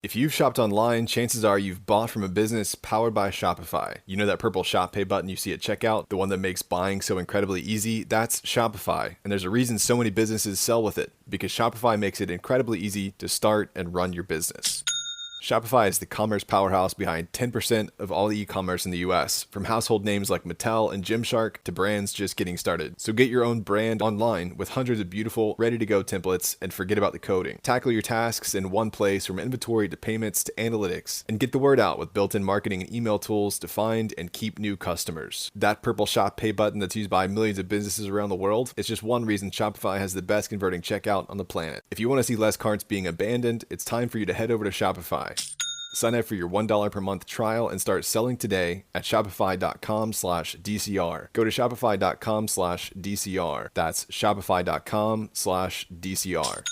If you've shopped online, chances are you've bought from a business powered by Shopify. You know that purple Shop Pay button you see at checkout, the one that makes buying so incredibly easy? That's Shopify. And there's a reason so many businesses sell with it, because Shopify makes it incredibly easy to start and run your business. Shopify is the commerce powerhouse behind 10% of all the e-commerce in the US, from household names like Mattel and Gymshark to brands just getting started. So get your own brand online with hundreds of beautiful, ready-to-go templates and forget about the coding. Tackle your tasks in one place, from inventory to payments to analytics, and get the word out with built-in marketing and email tools to find and keep new customers. That purple Shop Pay button that's used by millions of businesses around the world is just one reason Shopify has the best converting checkout on the planet. If you want to see less carts being abandoned, it's time for you to head over to Shopify. Sign up for your $1 per month trial and start selling today at shopify.com/DCR. Go to shopify.com/DCR. That's shopify.com/DCR.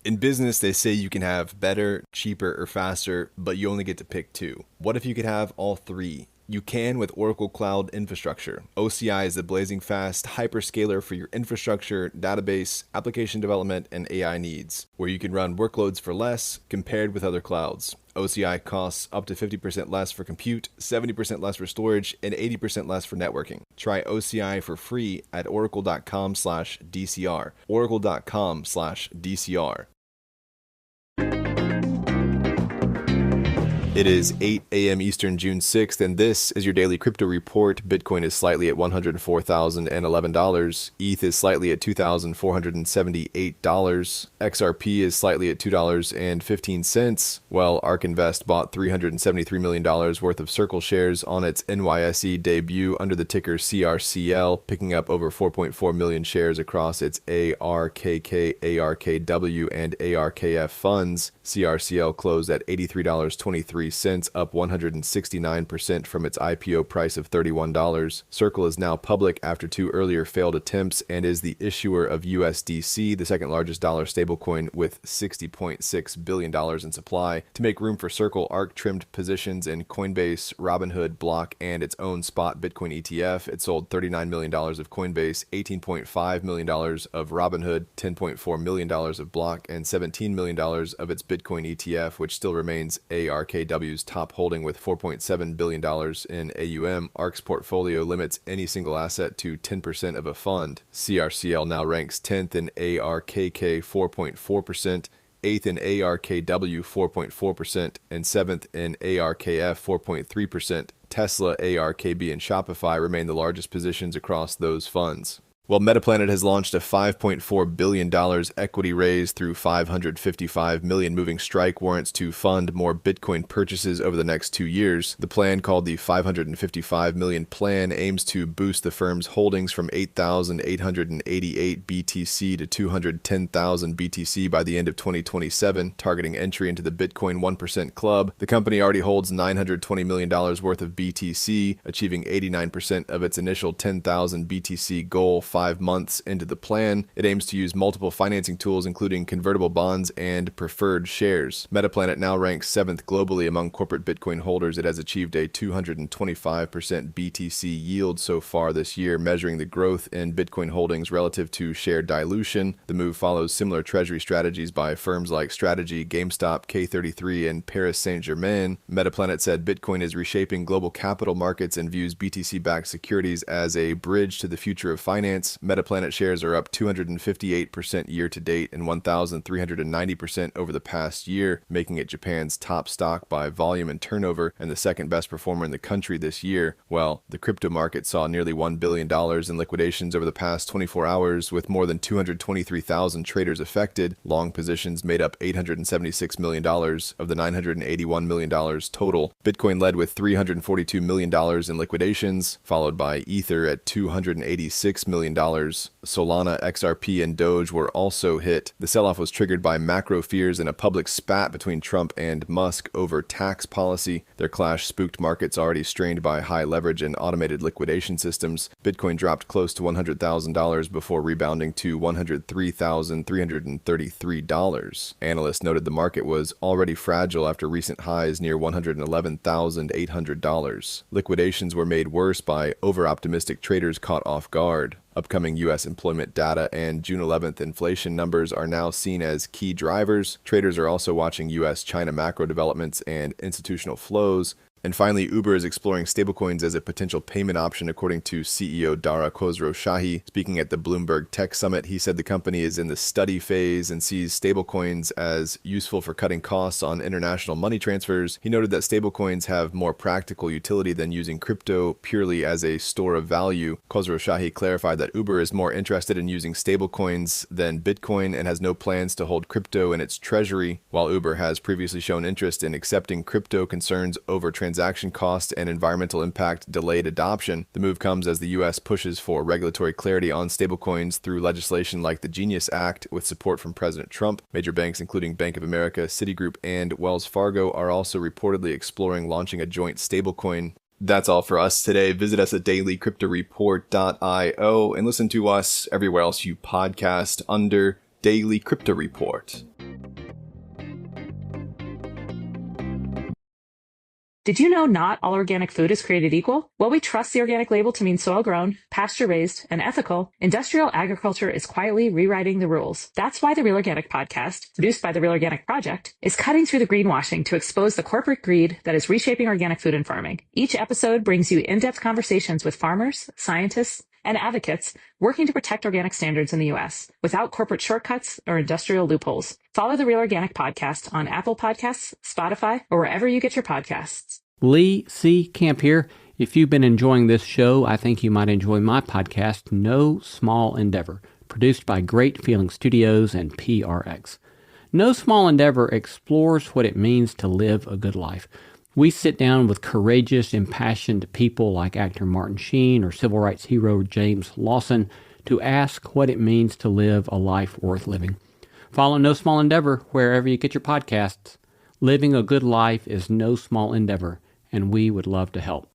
In business, they say you can have better, cheaper, or faster, but you only get to pick two. What if you could have all three? You can with Oracle Cloud Infrastructure. OCI is the blazing fast hyperscaler for your infrastructure, database, application development, and AI needs, where you can run workloads for less compared with other clouds. OCI costs up to 50% less for compute, 70% less for storage, and 80% less for networking. Try OCI for free at oracle.com/DCR. Oracle.com/DCR. It is 8 a.m. Eastern, June 6th, and this is your daily crypto report. Bitcoin is slightly at $104,011. ETH is slightly at $2,478. XRP is slightly at $2.15. While Ark Invest bought $373 million worth of Circle shares on its NYSE debut under the ticker CRCL, picking up over 4.4 million shares across its ARKK, ARKW, and ARKF funds. CRCL closed at $83.23, up 169% from its IPO price of $31. Circle is now public after two earlier failed attempts and is the issuer of USDC, the second largest dollar stablecoin with $60.6 billion in supply. To make room for Circle, Ark trimmed positions in Coinbase, Robinhood, Block, and its own spot Bitcoin ETF. It sold $39 million of Coinbase, $18.5 million of Robinhood, $10.4 million of Block, and $17 million of its Bitcoin ETF, which still remains ARKW's top holding with $4.7 billion in AUM. Ark's portfolio limits any single asset to 10% of a fund. CRCL now ranks 10th in ARKK 4.4%, 8th in ARKW 4.4%, and 7th in ARKF 4.3%. Tesla, ARKB, and Shopify remain the largest positions across those funds. While Metaplanet has launched a $5.4 billion equity raise through $555 million moving strike warrants to fund more Bitcoin purchases over the next 2 years, the plan, called the $555 million plan, aims to boost the firm's holdings from 8,888 BTC to 210,000 BTC by the end of 2027, targeting entry into the Bitcoin 1% club. The company already holds $920 million worth of BTC, achieving 89% of its initial 10,000 BTC goal 5 months into the plan. It aims to use multiple financing tools, including convertible bonds and preferred shares. Metaplanet now ranks 7th globally among corporate Bitcoin holders. It has achieved a 225% BTC yield so far this year, measuring the growth in Bitcoin holdings relative to share dilution. The move follows similar treasury strategies by firms like Strategy, GameStop, K33, and Paris Saint-Germain. Metaplanet said Bitcoin is reshaping global capital markets and views BTC-backed securities as a bridge to the future of finance. Metaplanet shares are up 258% year to date and 1,390% over the past year, making it Japan's top stock by volume and turnover and the second best performer in the country this year. Well, the crypto market saw nearly $1 billion in liquidations over the past 24 hours, with more than 223,000 traders affected. Long positions made up $876 million of the $981 million total. Bitcoin led with $342 million in liquidations, followed by Ether at $286 million. Solana, XRP, and Doge were also hit. The sell-off was triggered by macro fears and a public spat between Trump and Musk over tax policy. Their clash spooked markets already strained by high leverage and automated liquidation systems. Bitcoin dropped close to $100,000 before rebounding to $103,333. Analysts noted the market was already fragile after recent highs near $111,800. Liquidations were made worse by over-optimistic traders caught off guard. Upcoming U.S. employment data and June 11th inflation numbers are now seen as key drivers. Traders are also watching U.S.-China macro developments and institutional flows. And finally, Uber is exploring stablecoins as a potential payment option, according to CEO Dara Khosrowshahi. Speaking at the Bloomberg Tech Summit, he said the company is in the study phase and sees stablecoins as useful for cutting costs on international money transfers. He noted that stablecoins have more practical utility than using crypto purely as a store of value. Khosrowshahi clarified that Uber is more interested in using stablecoins than Bitcoin and has no plans to hold crypto in its treasury, while Uber has previously shown interest in accepting crypto concerns over transaction cost and environmental impact delayed adoption. The move comes as the U.S. pushes for regulatory clarity on stablecoins through legislation like the Genius Act with support from President Trump. Major banks including Bank of America, Citigroup, and Wells Fargo are also reportedly exploring launching a joint stablecoin. That's all for us today. Visit us at dailycryptoreport.io and listen to us everywhere else you podcast under Daily Crypto Report. Did you know not all organic food is created equal? While we trust the organic label to mean soil-grown, pasture-raised, and ethical, industrial agriculture is quietly rewriting the rules. That's why the Real Organic podcast, produced by the Real Organic Project, is cutting through the greenwashing to expose the corporate greed that is reshaping organic food and farming. Each episode brings you in-depth conversations with farmers, scientists, and advocates working to protect organic standards in the U.S. without corporate shortcuts or industrial loopholes. Follow the Real Organic Podcast on Apple Podcasts, Spotify, or wherever you get your podcasts. Lee C. Camp here. If you've been enjoying this show, I think you might enjoy my podcast, No Small Endeavor, produced by Great Feeling Studios and PRX. No Small Endeavor explores what it means to live a good life. We sit down with courageous, impassioned people like actor Martin Sheen or civil rights hero James Lawson to ask what it means to live a life worth living. Follow No Small Endeavor wherever you get your podcasts. Living a good life is no small endeavor, and we would love to help.